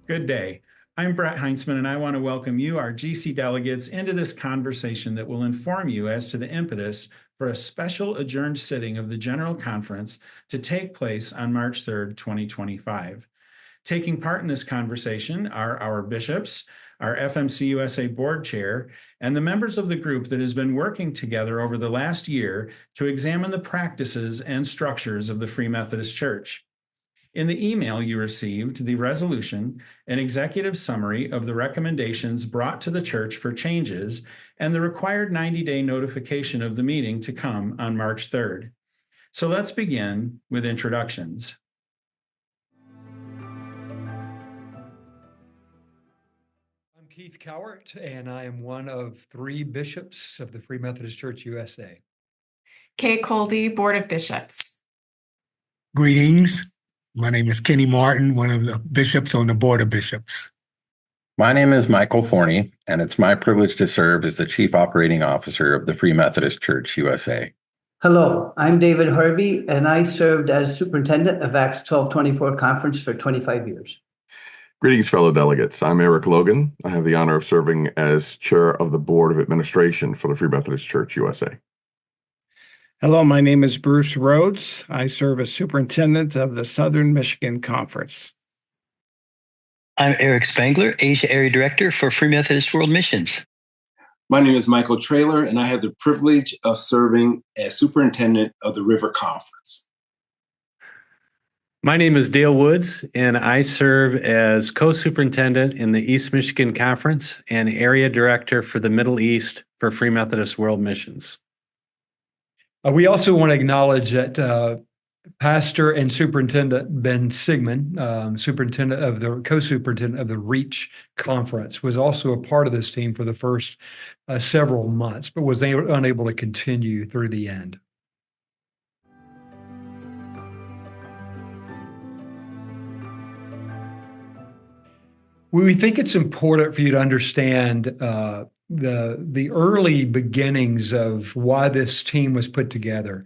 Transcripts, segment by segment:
Good day. I'm Brett Heinzman, and I want to welcome you, our GC delegates, into this conversation that will inform you as to the impetus for a special adjourned sitting of the General Conference to take place on March 3rd, 2025. Taking part in this conversation are our bishops, our FMCUSA board chair, and the members of the group that has been working together over the last year to examine the practices and structures of the Free Methodist Church. In the email you received, the resolution, an executive summary of the recommendations brought to the church for changes, and the required 90-day notification of the meeting to come on March 3rd. So let's begin with introductions. I'm Keith Cowart, and I am one of 3 bishops of the Free Methodist Church USA. Kay Coldy, Board of Bishops. Greetings. My name is Kenny Martin, one of the bishops on the Board of Bishops. My name is Michael Forney, and it's my privilege to serve as the Chief Operating Officer of the Free Methodist Church USA. Hello, I'm David Harvey, and I served as Superintendent of Acts 1224 Conference for 25 years. Greetings, fellow delegates. I'm Eric Logan. I have the honor of serving as Chair of the Board of Administration for the Free Methodist Church USA. Hello, my name is Bruce Rhodes. I serve as Superintendent of the Southern Michigan Conference. I'm Eric Spangler, Asia Area Director for Free Methodist World Missions. My name is Michael Traylor, and I have the privilege of serving as Superintendent of the River Conference. My name is Dale Woods, and I serve as co-superintendent in the East Michigan Conference and area director for the Middle East for Free Methodist World Missions. We also want to acknowledge that Pastor and Superintendent Ben Sigmund, co-superintendent of the REACH Conference, was also a part of this team for the first several months, but was unable to continue through the end. We think it's important for you to understand the early beginnings of why this team was put together.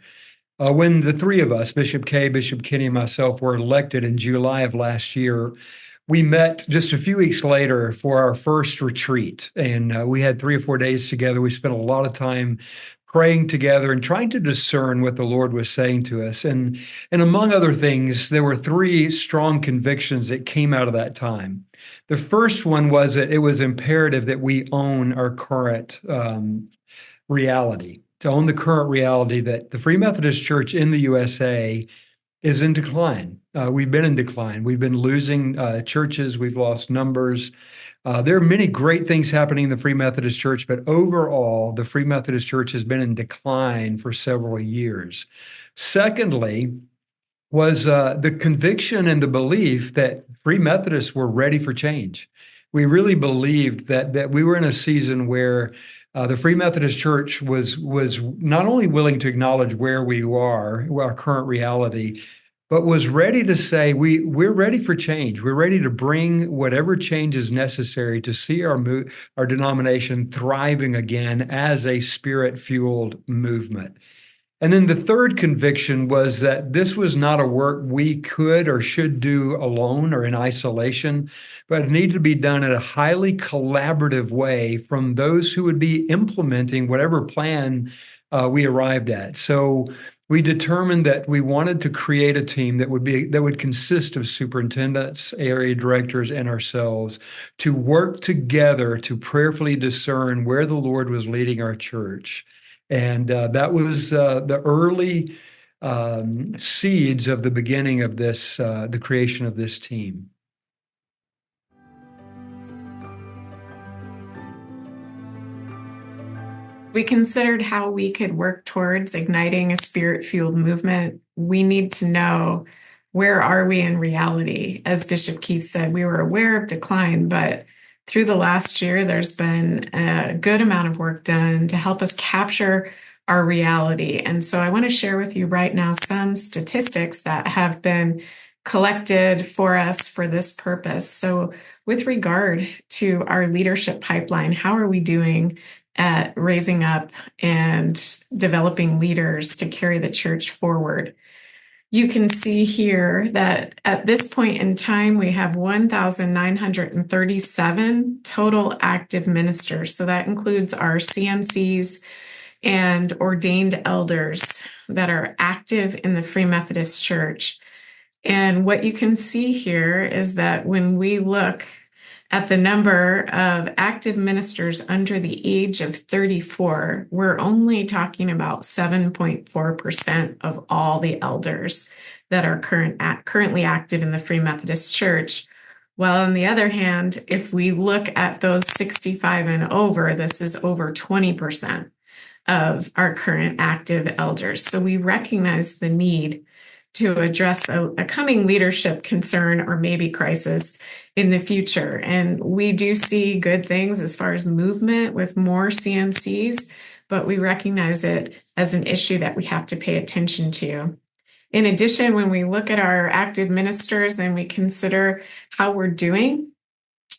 When the 3 of us, Bishop Kay, Bishop Kenny, and myself, were elected in July of last year, we met just a few weeks later for our first retreat. And we had 3 or 4 days together. We spent a lot of time praying together and trying to discern what the Lord was saying to us. And among other things, there were 3 strong convictions that came out of that time. The first one was that it was imperative that we own our current reality, to own the current reality that the Free Methodist Church in the USA is in decline. We've been in decline. We've been losing churches. We've lost numbers. There are many great things happening in the Free Methodist Church, but overall, the Free Methodist Church has been in decline for several years. Secondly, was the conviction and the belief that Free Methodists were ready for change. We really believed that we were in a season where the Free Methodist Church was not only willing to acknowledge where we are, our current reality, but was ready to say, we're ready for change. We're ready to bring whatever change is necessary to see our denomination thriving again as a spirit-fueled movement. And then the third conviction was that this was not a work we could or should do alone or in isolation, but it needed to be done in a highly collaborative way from those who would be implementing whatever plan we arrived at. So we determined that we wanted to create a team that would consist of superintendents, area directors, and ourselves to work together to prayerfully discern where the Lord was leading our church. And that was the early seeds of the beginning of this, the creation of this team. We considered how we could work towards igniting a spirit-fueled movement. We need to know, where are we in reality? As Bishop Keith said, we were aware of decline, but through the last year, there's been a good amount of work done to help us capture our reality. And so I want to share with you right now some statistics that have been collected for us for this purpose. So with regard to our leadership pipeline, how are we doing at raising up and developing leaders to carry the church forward? You can see here that at this point in time, we have 1,937 total active ministers. So that includes our CMCs and ordained elders that are active in the Free Methodist Church. And what you can see here is that when we look at the number of active ministers under the age of 34, we're only talking about 7.4% of all the elders that are currently active in the Free Methodist Church. While on the other hand, if we look at those 65 and over, this is over 20% of our current active elders. So we recognize the need to address a coming leadership concern or maybe crisis in the future. And we do see good things as far as movement with more CMCs, but we recognize it as an issue that we have to pay attention to. In addition, when we look at our active ministers and we consider how we're doing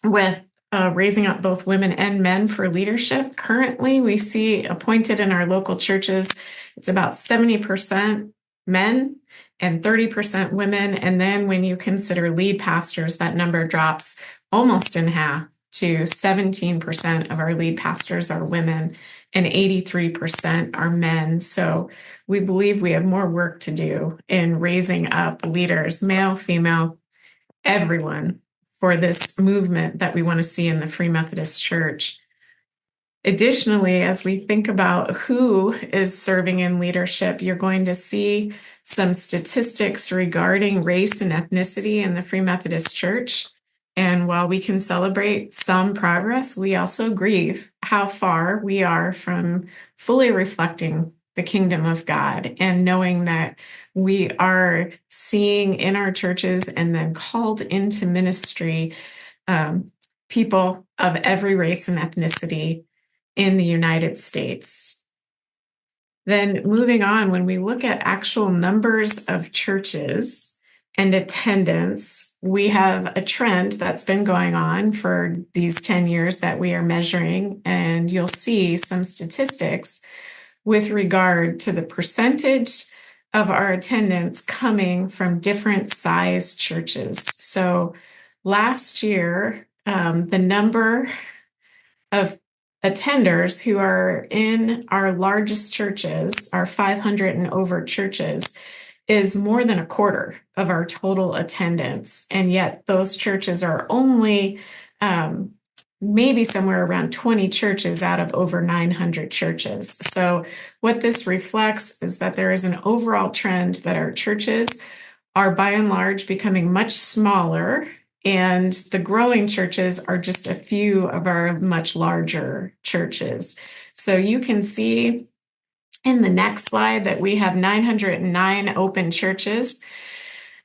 with raising up both women and men for leadership, currently we see appointed in our local churches, it's about 70% men and 30% women. And then when you consider lead pastors, that number drops almost in half to 17% of our lead pastors are women and 83% are men. So we believe we have more work to do in raising up leaders, male, female, everyone, for this movement that we want to see in the Free Methodist Church. Additionally, as we think about who is serving in leadership, you're going to see some statistics regarding race and ethnicity in the Free Methodist Church. And while we can celebrate some progress, we also grieve how far we are from fully reflecting the kingdom of God and knowing that we are seeing in our churches and then called into ministry people of every race and ethnicity in the United States. Then moving on, when we look at actual numbers of churches and attendance, we have a trend that's been going on for these 10 years that we are measuring, and you'll see some statistics with regard to the percentage of our attendance coming from different size churches. So last year, the number of attenders who are in our largest churches, our 500 and over churches, is more than a quarter of our total attendance. And yet those churches are only maybe somewhere around 20 churches out of over 900 churches. So what this reflects is that there is an overall trend that our churches are by and large becoming much smaller, and the growing churches are just a few of our much larger churches. So you can see in the next slide that we have 909 open churches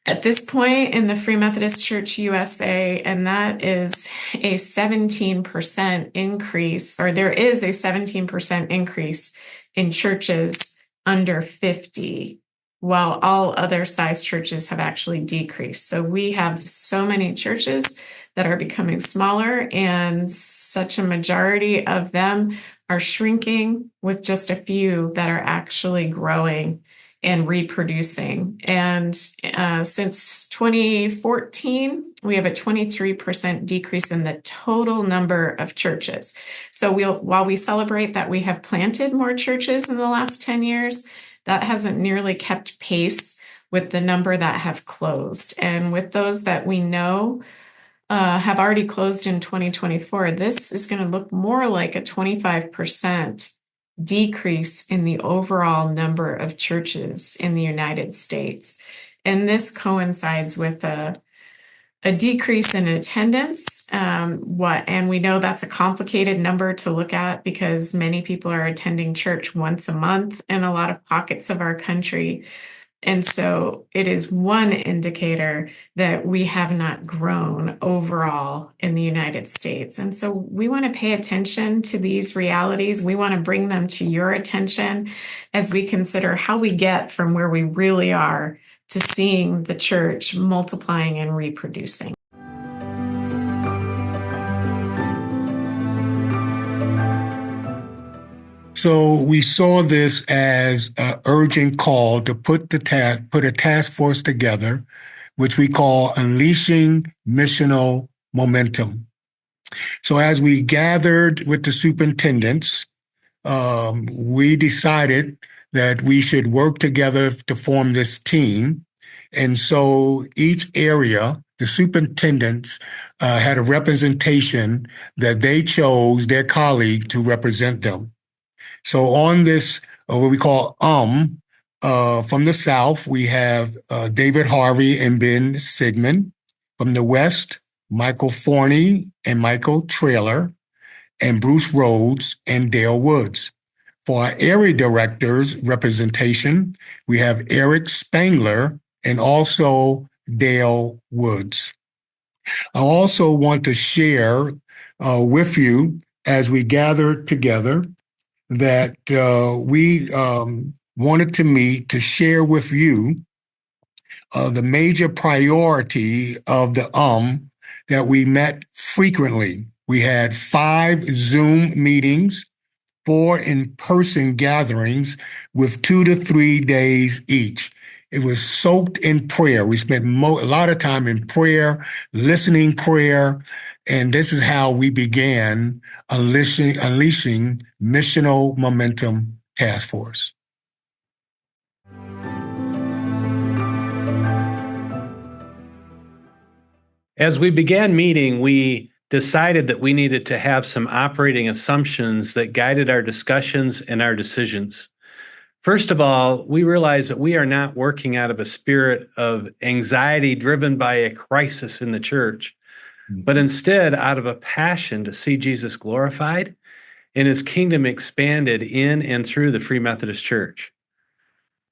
at this point in the Free Methodist Church USA, and that is a 17% increase, or there is a 17% increase in churches under 50, while all other size churches have actually decreased. So we have so many churches that are becoming smaller, and such a majority of them are shrinking, with just a few that are actually growing and reproducing. And since 2014, we have a 23% decrease in the total number of churches. So while we celebrate that we have planted more churches in the last 10 years, that hasn't nearly kept pace with the number that have closed. And with those that we know have already closed in 2024, this is going to look more like a 25% decrease in the overall number of churches in the United States. And this coincides with a decrease in attendance. And we know that's a complicated number to look at because many people are attending church once a month in a lot of pockets of our country. And so it is one indicator that we have not grown overall in the United States. And so we want to pay attention to these realities. We want to bring them to your attention as we consider how we get from where we really are to seeing the church multiplying and reproducing. So we saw this as an urgent call to put a task force together, which we call Unleashing Missional Momentum. So as we gathered with the superintendents, we decided that we should work together to form this team. And so each area, the superintendents had a representation that they chose their colleague to represent them. So on this, what we call from the South, we have David Harvey and Ben Sigmund. From the West, Michael Forney and Michael Traylor, and Bruce Rhodes and Dale Woods. For our area directors representation, we have Eric Spangler and also Dale Woods. I also want to share with you as we gather together that we wanted to meet to share with you the major priority of the that we met frequently. We had 5 Zoom meetings, 4 in-person gatherings with 2 to 3 days each. It was soaked in prayer. We spent a lot of time in prayer, listening prayer, and this is how we began unleashing Missional Momentum Task Force. As we began meeting, we decided that we needed to have some operating assumptions that guided our discussions and our decisions. First of all, we realized that we are not working out of a spirit of anxiety driven by a crisis in the church, but instead out of a passion to see Jesus glorified and his kingdom expanded in and through the Free Methodist Church.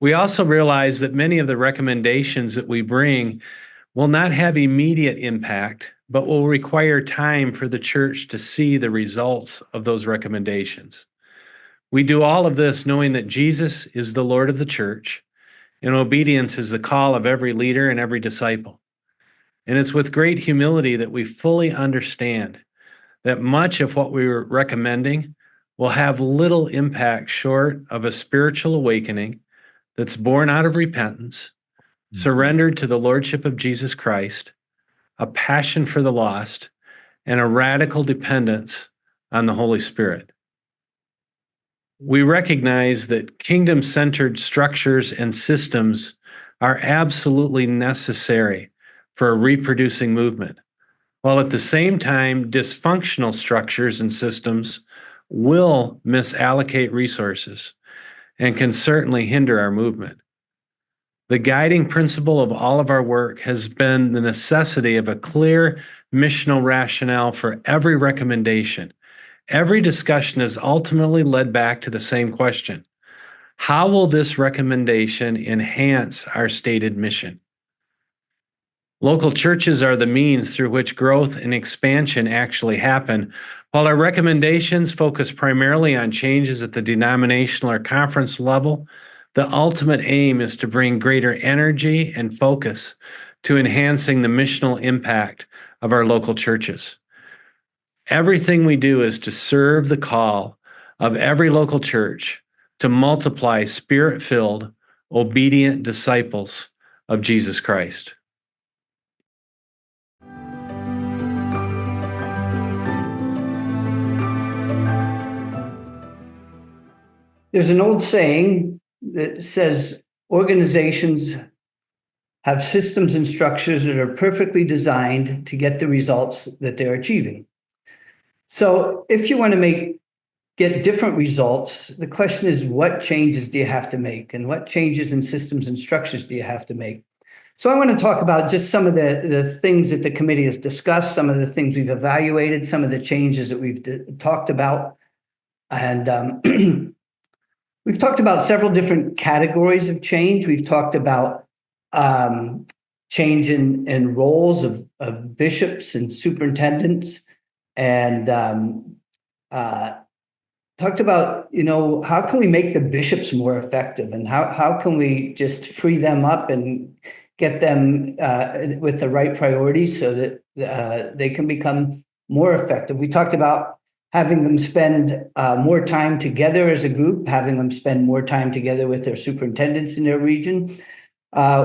We also realized that many of the recommendations that we bring will not have immediate impact, but will require time for the church to see the results of those recommendations. We do all of this knowing that Jesus is the Lord of the church, and obedience is the call of every leader and every disciple. And it's with great humility that we fully understand that much of what we were recommending will have little impact short of a spiritual awakening that's born out of repentance, surrendered to the Lordship of Jesus Christ, a passion for the lost, and a radical dependence on the Holy Spirit. We recognize that kingdom-centered structures and systems are absolutely necessary for a reproducing movement, while at the same time, dysfunctional structures and systems will misallocate resources and can certainly hinder our movement. The guiding principle of all of our work has been the necessity of a clear missional rationale for every recommendation. Every discussion is ultimately led back to the same question: how will this recommendation enhance our stated mission? Local churches are the means through which growth and expansion actually happen, while our recommendations focus primarily on changes at the denominational or conference level. The ultimate aim is to bring greater energy and focus to enhancing the missional impact of our local churches. Everything we do is to serve the call of every local church to multiply spirit-filled, obedient disciples of Jesus Christ. There's an old saying that says organizations have systems and structures that are perfectly designed to get the results that they're achieving. So if you want to get different results, the question is, what changes do you have to make? And what changes in systems and structures do you have to make? So I want to talk about just some of the things that the committee has discussed, some of the things we've evaluated, some of the changes that we've talked about. And we've talked about several different categories of change. We've talked about change in roles of bishops and superintendents, and talked about, how can we make the bishops more effective, and how can we just free them up and get them with the right priorities so that they can become more effective. We talked about having them spend more time together as a group, having them spend more time together with their superintendents in their region.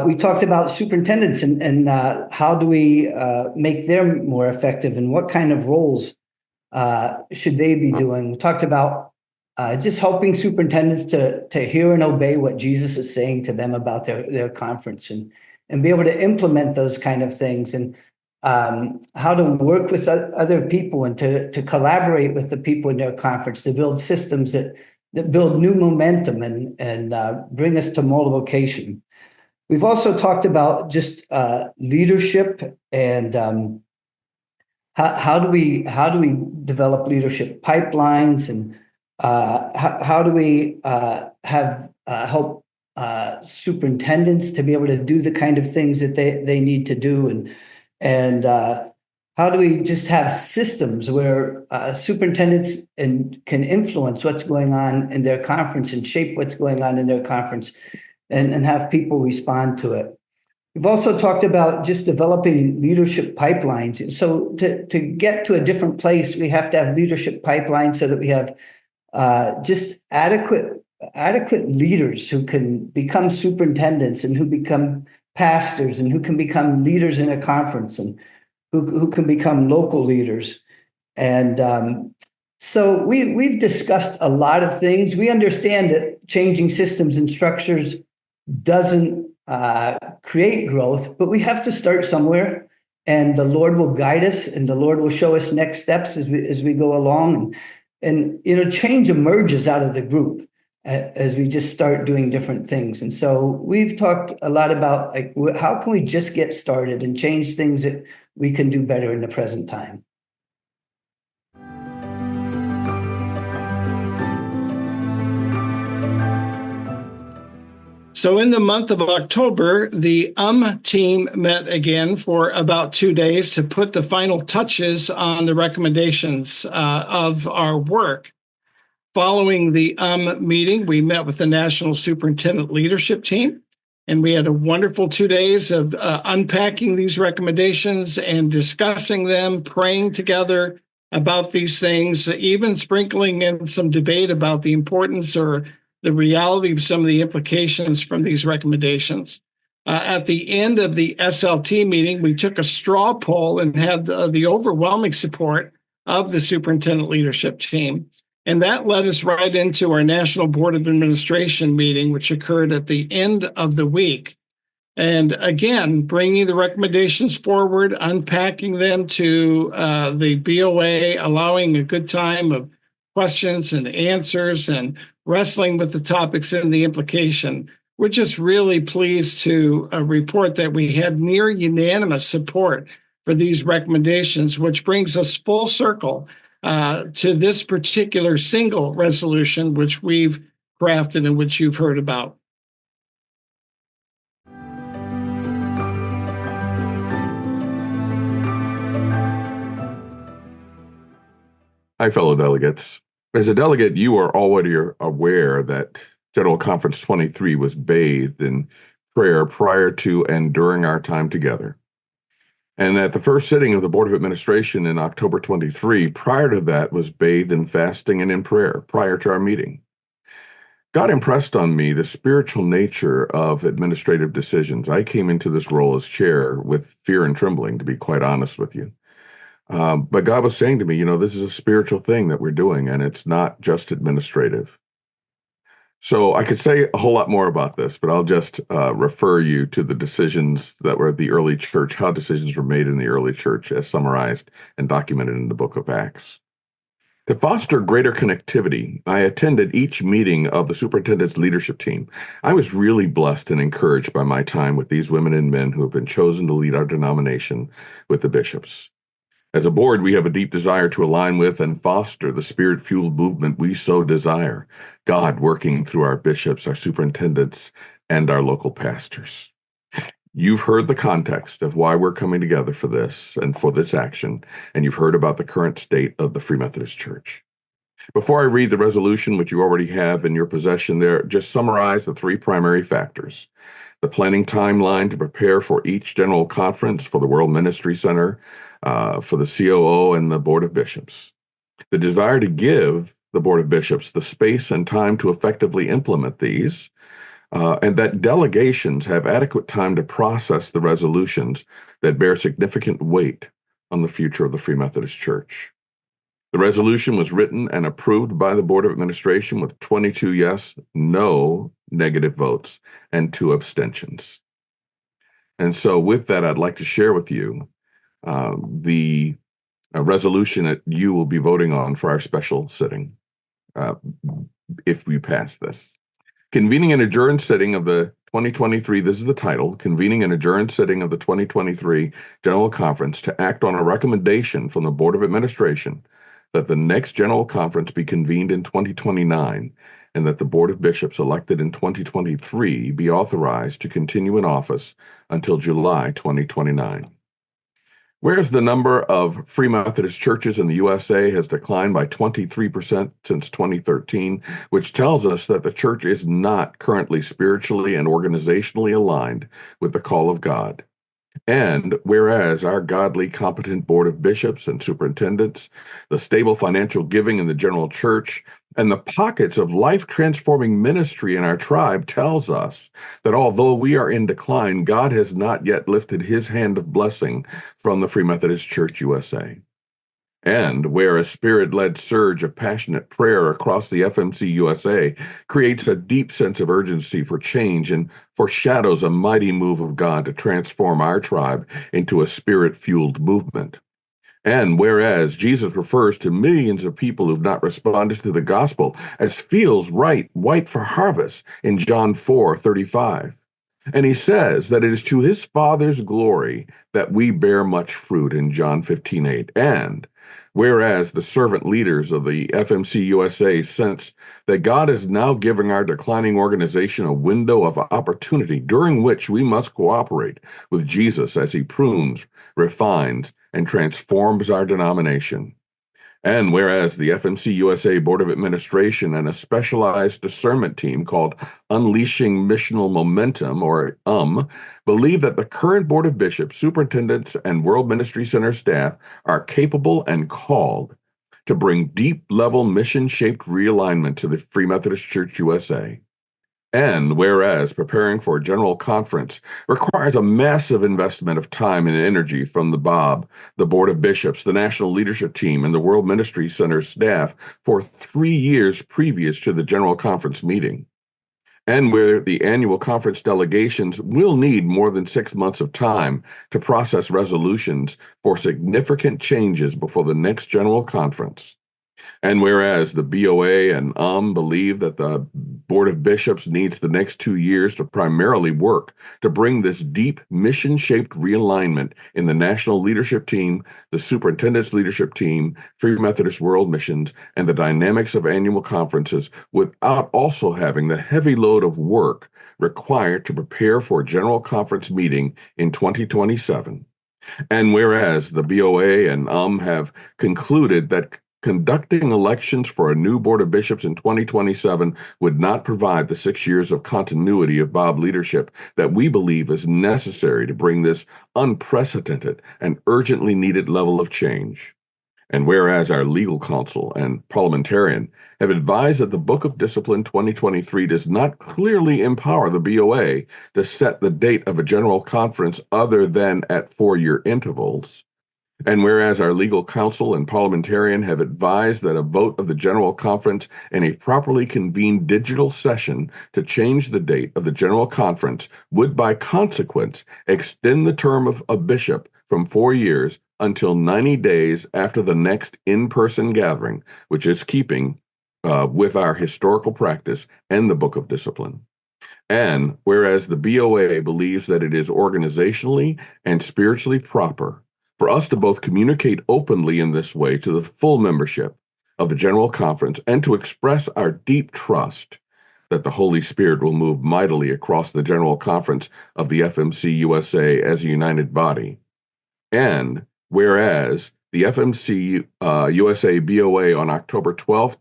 We talked about superintendents and how do we make them more effective and what kind of roles should they be doing. We talked about just helping superintendents to hear and obey what Jesus is saying to them about their conference and be able to implement those kind of things, and how to work with other people and to collaborate with the people in their conference to build systems that build new momentum and bring us to multiplication. We've also talked about just leadership and how do we develop leadership pipelines, and how do we help superintendents to be able to do the kind of things that they need to do, and how do we just have systems where superintendents can influence what's going on in their conference and shape what's going on in their conference, and have people respond to it. We've also talked about just developing leadership pipelines. So to get to a different place, we have to have leadership pipelines so that we have just adequate leaders who can become superintendents and who become pastors and who can become leaders in a conference and who can become local leaders. And so we've discussed a lot of things. We understand that changing systems and structures doesn't create growth, but we have to start somewhere, and the Lord will guide us, and the Lord will show us next steps as we go along, and change emerges out of the group as we just start doing different things. And so we've talked a lot about how can we just get started and change things that we can do better in the present time. So in the month of October, the team met again for about 2 days to put the final touches on the recommendations of our work. Following the meeting, we met with the National Superintendent Leadership Team, and we had a wonderful 2 days of unpacking these recommendations and discussing them, praying together about these things, even sprinkling in some debate about the importance or the reality of some of the implications from these recommendations. At the end of the SLT meeting, we took a straw poll and had the overwhelming support of the superintendent leadership team. And that led us right into our National Board of Administration meeting, which occurred at the end of the week. And again, bringing the recommendations forward, unpacking them to the BOA, allowing a good time of questions and answers and wrestling with the topics and the implication. We're just really pleased to report that we had near unanimous support for these recommendations, which brings us full circle to this particular single resolution, which we've crafted and which you've heard about. Hi, fellow delegates. As a delegate, you are already aware that General Conference 23 was bathed in prayer prior to and during our time together. And that the first sitting of the Board of Administration in October 23, prior to that, was bathed in fasting and in prayer prior to our meeting. God impressed on me the spiritual nature of administrative decisions. I came into this role as chair with fear and trembling, to be quite honest with you. But God was saying to me, this is a spiritual thing that we're doing, and it's not just administrative. So I could say a whole lot more about this, but I'll just refer you to the decisions that were at the early church, how decisions were made in the early church as summarized and documented in the book of Acts. To foster greater connectivity, I attended each meeting of the superintendent's leadership team. I was really blessed and encouraged by my time with these women and men who have been chosen to lead our denomination with the bishops. As a board, we have a deep desire to align with and foster the spirit-fueled movement we so desire, God working through our bishops, our superintendents, and our local pastors. You've heard the context of why we're coming together for this and for this action, and you've heard about the current state of the Free Methodist Church. Before I read the resolution, which you already have in your possession there, just summarize the three primary factors. The planning timeline to prepare for each general conference for the World Ministry Center, for the COO and the Board of Bishops. The desire to give the Board of Bishops the space and time to effectively implement these, and that delegations have adequate time to process the resolutions that bear significant weight on the future of the Free Methodist Church. The resolution was written and approved by the Board of Administration with 22 yes, no negative votes, and 2 abstentions. And so with that, I'd like to share with you the resolution that you will be voting on for our special sitting, if we pass this. Convening an adjourned sitting of the 2023, this is the title, convening an adjourned sitting of the 2023 General Conference to act on a recommendation from the Board of Administration that the next General Conference be convened in 2029 and that the Board of Bishops elected in 2023 be authorized to continue in office until July 2029. Whereas the number of Free Methodist churches in the USA has declined by 23% since 2013, which tells us that the church is not currently spiritually and organizationally aligned with the call of God. And whereas our godly, competent Board of Bishops and superintendents, the stable financial giving in the general church, and the pockets of life-transforming ministry in our tribe tells us that although we are in decline, God has not yet lifted his hand of blessing from the Free Methodist Church USA. And where a spirit-led surge of passionate prayer across the FMCUSA creates a deep sense of urgency for change and foreshadows a mighty move of God to transform our tribe into a spirit-fueled movement. And whereas Jesus refers to millions of people who've not responded to the gospel as fields white for harvest in John 4:35. And he says that it is to his Father's glory that we bear much fruit in John 15:8. And whereas the servant leaders of the FMCUSA sense that God is now giving our declining organization a window of opportunity during which we must cooperate with Jesus as he prunes, refines, and transforms our denomination. And whereas the FMCUSA Board of Administration and a specialized discernment team called Unleashing Missional Momentum, or believe that the current Board of Bishops, superintendents, and World Ministry Center staff are capable and called to bring deep-level mission-shaped realignment to the Free Methodist Church USA. And whereas preparing for a general conference requires a massive investment of time and energy from the Board of Bishops, the National Leadership Team, and the World Ministry Center staff for 3 years previous to the general conference meeting. And where the annual conference delegations will need more than 6 months of time to process resolutions for significant changes before the next general conference. And whereas the BOA and believe that the Board of Bishops needs the next 2 years to primarily work to bring this deep mission-shaped realignment in the national leadership team, the superintendent's leadership team, Free Methodist World Missions, and the dynamics of annual conferences without also having the heavy load of work required to prepare for a general conference meeting in 2027. And whereas the BOA and have concluded that conducting elections for a new Board of Bishops in 2027 would not provide the 6 years of continuity of Bob leadership that we believe is necessary to bring this unprecedented and urgently needed level of change. And whereas our legal counsel and parliamentarian have advised that the Book of Discipline 2023 does not clearly empower the BOA to set the date of a general conference other than at 4-year intervals, and whereas our legal counsel and parliamentarian have advised that a vote of the General Conference in a properly convened digital session to change the date of the General Conference would by consequence extend the term of a bishop from 4 years until 90 days after the next in-person gathering, which is keeping with our historical practice and the Book of Discipline. And whereas the BOA believes that it is organizationally and spiritually proper for us to both communicate openly in this way to the full membership of the General Conference and to express our deep trust that the Holy Spirit will move mightily across the General Conference of the FMCUSA as a united body. And whereas the FMCUSA BOA on October 12th,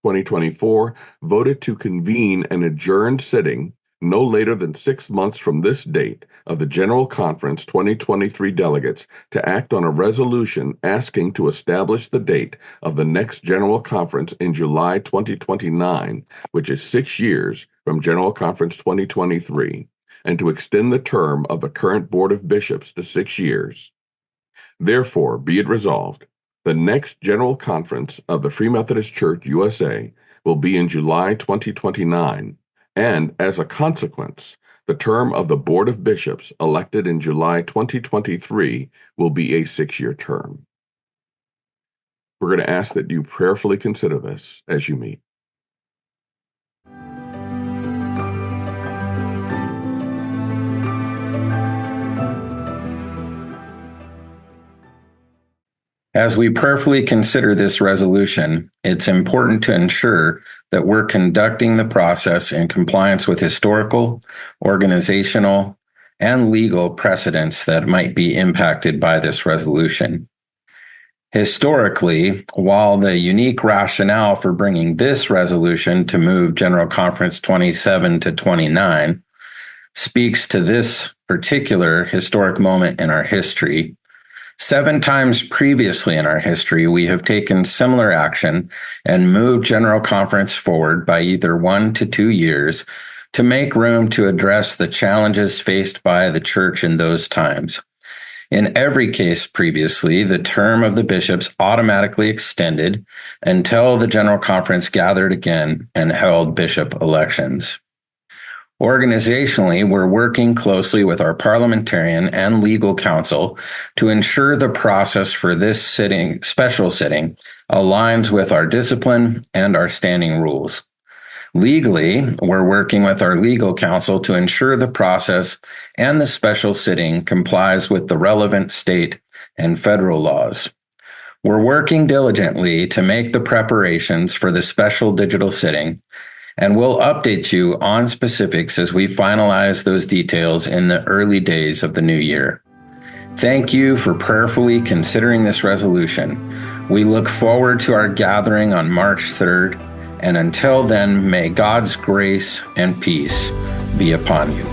2024, voted to convene an adjourned sitting no later than 6 months from this date of the General Conference 2023 delegates to act on a resolution asking to establish the date of the next General Conference in July 2029, which is 6 years from General Conference 2023, and to extend the term of the current Board of Bishops to 6 years. Therefore, be it resolved, the next General Conference of the Free Methodist Church USA will be in July 2029, and as a consequence, the term of the Board of Bishops elected in July 2023 will be a 6-year term. We're going to ask that you prayerfully consider this as you meet. As we prayerfully consider this resolution, it's important to ensure that we're conducting the process in compliance with historical, organizational, and legal precedents that might be impacted by this resolution. Historically, while the unique rationale for bringing this resolution to move General Conference 27 to 29 speaks to this particular historic moment in our history, 7 times previously in our history, we have taken similar action and moved General Conference forward by either 1 to 2 years to make room to address the challenges faced by the church in those times. In every case previously, the term of the bishops automatically extended until the General Conference gathered again and held bishop elections. Organizationally, we're working closely with our parliamentarian and legal counsel to ensure the process for this special sitting aligns with our discipline and our standing rules. Legally, we're working with our legal counsel to ensure the process and the special sitting complies with the relevant state and federal laws. We're working diligently to make the preparations for the special digital sitting, and we'll update you on specifics as we finalize those details in the early days of the new year. Thank you for prayerfully considering this resolution. We look forward to our gathering on March 3rd, and until then, may God's grace and peace be upon you.